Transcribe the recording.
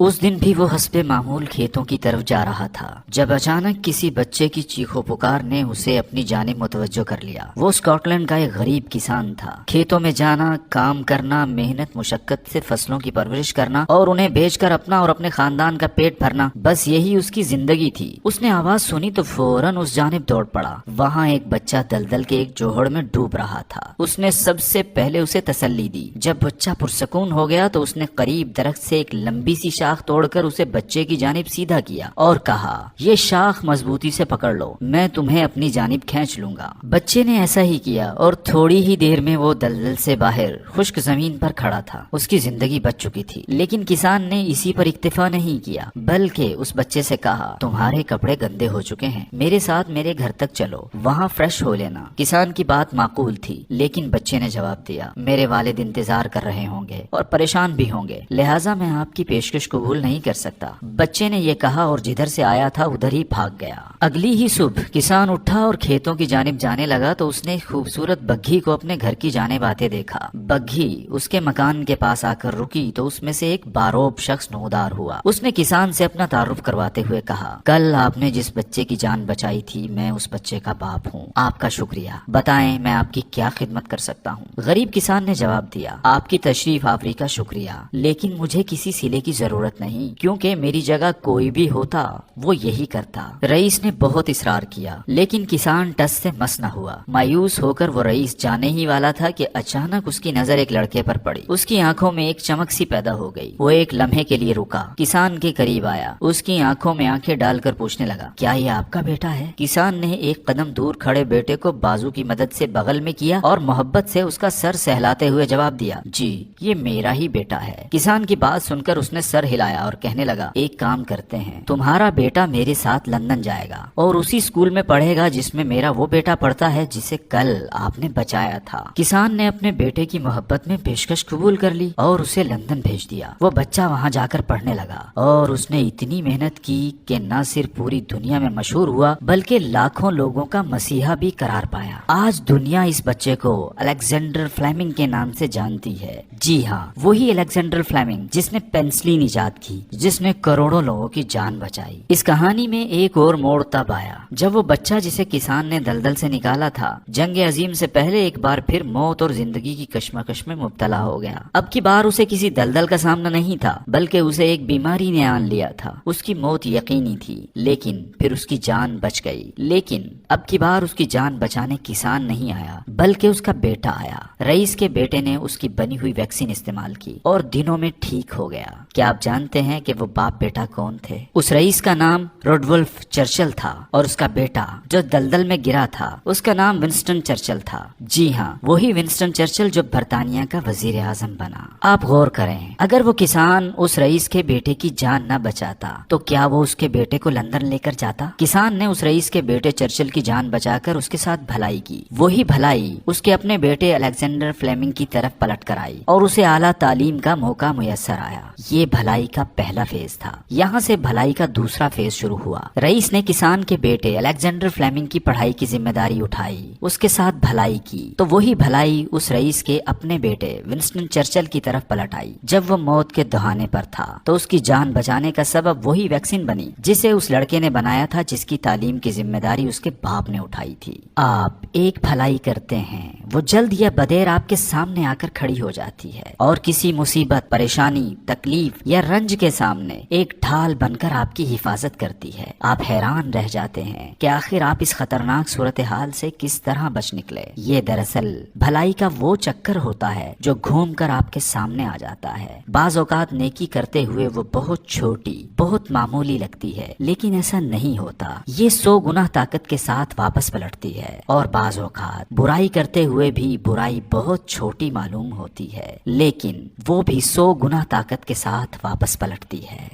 اس دن بھی وہ حسب معمول کھیتوں کی طرف جا رہا تھا جب اچانک کسی بچے کی چیخو پکار نے اسے اپنی جانب متوجہ کر لیا۔ وہ اسکاٹ لینڈ کا ایک غریب کسان تھا۔ کھیتوں میں جانا، کام کرنا، محنت مشقت سے فصلوں کی پرورش کرنا اور انہیں بیچ کر اپنا اور اپنے خاندان کا پیٹ بھرنا، بس یہی اس کی زندگی تھی۔ اس نے آواز سنی تو فوراً اس جانب دوڑ پڑا۔ وہاں ایک بچہ دلدل کے ایک جوہڑ میں ڈوب رہا تھا۔ اس نے سب سے پہلے اسے تسلی دی۔ جب بچہ پرسکون ہو گیا تو اس نے قریب درخت سے ایک لمبی سی شاخ توڑ کر اسے بچے کی جانب سیدھا کیا اور کہا، یہ شاخ مضبوطی سے پکڑ لو، میں تمہیں اپنی جانب کھینچ لوں گا۔ بچے نے ایسا ہی کیا اور تھوڑی ہی دیر میں وہ دلدل سے باہر خشک زمین پر کھڑا تھا۔ اس کی زندگی بچ چکی تھی، لیکن کسان نے اسی پر اکتفا نہیں کیا، بلکہ اس بچے سے کہا، تمہارے کپڑے گندے ہو چکے ہیں، میرے ساتھ میرے گھر تک چلو، وہاں فریش ہو لینا۔ کسان کی بات معقول تھی، لیکن بچے نے جواب دیا، میرے والد انتظار کر رہے ہوں گے اور پریشان بھی ہوں گے، لہٰذا میں آپ کی پیشکش قبول نہیں کر سکتا۔ بچے نے یہ کہا اور جدھر سے آیا تھا ادھر ہی بھاگ گیا۔ اگلی ہی صبح کسان اٹھا اور کھیتوں کی جانب جانے لگا تو اس نے ایک خوبصورت بگھی کو اپنے گھر کی جانب آتے دیکھا۔ بگھی اس کے مکان کے پاس آ کر رکی تو اس میں سے ایک باروب شخص نمودار ہوا۔ اس نے کسان سے اپنا تعارف کرواتے ہوئے کہا، کل آپ نے جس بچے کی جان بچائی تھی، میں اس بچے کا باپ ہوں، آپ کا شکریہ، بتائیں میں آپ کی کیا خدمت کر سکتا ہوں؟ غریب کسان نے جواب دیا، آپ کی تشریف آوری کا شکریہ، لیکن مجھے کسی صلے کی ضرورت نہیں، کیونکہ میری جگہ کوئی بھی ہوتا وہ یہی کرتا۔ رئیس نے بہت اصرار کیا، لیکن کسان ٹس سے مس نہ ہوا۔ مایوس ہو کر وہ رئیس جانے ہی والا تھا کہ اچانک اس کی نظر ایک لڑکے پر پڑی۔ اس کی آنکھوں میں ایک چمک سی پیدا ہو گئی۔ وہ ایک لمحے کے لیے رکا، کسان کے قریب آیا، اس کی آنکھوں میں آنکھیں ڈال کر پوچھنے لگا، کیا یہ آپ کا بیٹا ہے؟ کسان نے ایک قدم دور کھڑے بیٹے کو بازو کی مدد سے بغل میں کیا اور محبت سے اس کا سر سہلاتے ہوئے جواب دیا، جی یہ میرا ہی بیٹا ہے۔ کسان کی بات سن کر اس نے سر ہلایا اور کہنے لگا، ایک کام کرتے ہیں، تمہارا بیٹا میرے ساتھ لندن جائے گا اور اسی اسکول میں پڑھے گا جس میں میرا وہ بیٹا پڑھتا ہے جسے کل آپ نے بچایا تھا۔ کسان نے اپنے بیٹے کی محبت میں پیشکش قبول کر لی اور اسے لندن بھیج دیا۔ وہ بچہ وہاں جا کر پڑھنے لگا اور اس نے اتنی محنت کی کہ نہ صرف پوری دنیا میں مشہور ہوا بلکہ لاکھوں لوگوں کا مسیحا بھی قرار پایا۔ آج دنیا اس بچے کو الیگزینڈر فلیمنگ کے نام سے جانتی ہے۔ جی ہاں، وہی الیگزینڈر فلیمنگ جس نے پینسلین ایجاد کی، جس نے کروڑوں لوگوں کی جان بچائی۔ اس کہانی میں ایک اور موڑ تب آیا جب وہ بچہ جسے کسان نے دلدل سے نکالا تھا، جنگ عظیم سے پہلے ایک بار پھر موت اور زندگی کی کشمکش میں مبتلا ہو گیا۔ اب کی بار اسے کسی دلدل کا سامنا نہیں تھا، بلکہ اسے ایک بیماری نے آن لیا تھا۔ اس کی موت یقینی تھی، لیکن پھر اس کی جان بچ گئی۔ لیکن اب کی بار اس کی جان بچانے کسان نہیں آیا، بلکہ اس کا بیٹا آیا۔ رئیس کے بیٹے نے اس کی بنی ہوئی ویکسین استعمال کی اور دنوں میں ٹھیک ہو گیا۔ کیا آپ جانتے ہیں کہ وہ باپ بیٹا کون تھے؟ اس رئیس کا نام روڈولف چرچل تھا اور اس کا بیٹا جو دلدل میں گرا تھا اس کا نام ونسٹن چرچل تھا۔ جی ہاں، وہی ونسٹن چرچل جو برطانیہ کا وزیر اعظم بنا۔ آپ غور کریں، اگر وہ کسان اس رئیس کے بیٹے کی جان نہ بچاتا تو کیا وہ اس کے بیٹے کو لندن لے کر جاتا؟ کسان نے اس رئیس کے بیٹے چرچل کی جان بچا کر اس کے ساتھ بھلائی کی۔ وہی بھلائی اس کے اپنے بیٹے الیگزینڈر فلیمنگ کی طرف پلٹ کر آئی اور اسے اعلیٰ تعلیم کا موقع میسر آیا۔ یہ بھلائی کا پہلا فیز تھا۔ یہاں سے بھلائی کا دوسرا فیز شروع ہوا۔ رئیس نے کسان کے بیٹے الیگزینڈر فلیمنگ کی پڑھائی کی ذمہ داری اٹھائی، اس کے ساتھ بھلائی کی، تو وہی بھلائی اس رئیس کے اپنے بیٹے ونسٹن چرچل کی طرف پلٹ آئی۔ جب وہ موت کے دہانے پر تھا تو اس کی جان بچانے کا سبب وہی ویکسین بنی جسے اس لڑکے نے بنایا تھا، جس کی تعلیم کی ذمہ داری اس کے باپ نے اٹھائی تھی۔ آپ ایک بھلائی کرتے ہیں، وہ جلد یا بدیر آپ کے سامنے آ کر کھڑی ہو جاتی ہے اور کسی مصیبت، پریشانی، تکلیف یا رنج کے سامنے ایک ڈھال بن کر آپ کی حفاظت کرتی ہے۔ آپ حیران رہ جاتے ہیں کہ آخر آپ اس خطرناک صورتحال سے کس طرح بچ نکلے۔ یہ دراصل بھلائی کا وہ چکر ہوتا ہے جو گھوم کر آپ کے سامنے آ جاتا ہے۔ بعض اوقات نیکی کرتے ہوئے وہ بہت چھوٹی، بہت معمولی لگتی ہے، لیکن ایسا نہیں ہوتا۔ یہ 100 گنا طاقت کے ساتھ واپس پلٹتی ہے، اور بعض اوقات برائی کرتے ہوئے بھی برائی بہت چھوٹی معلوم ہوتی ہے، لیکن وہ بھی 100 گنا طاقت کے ساتھ واپس پلٹتی ہے۔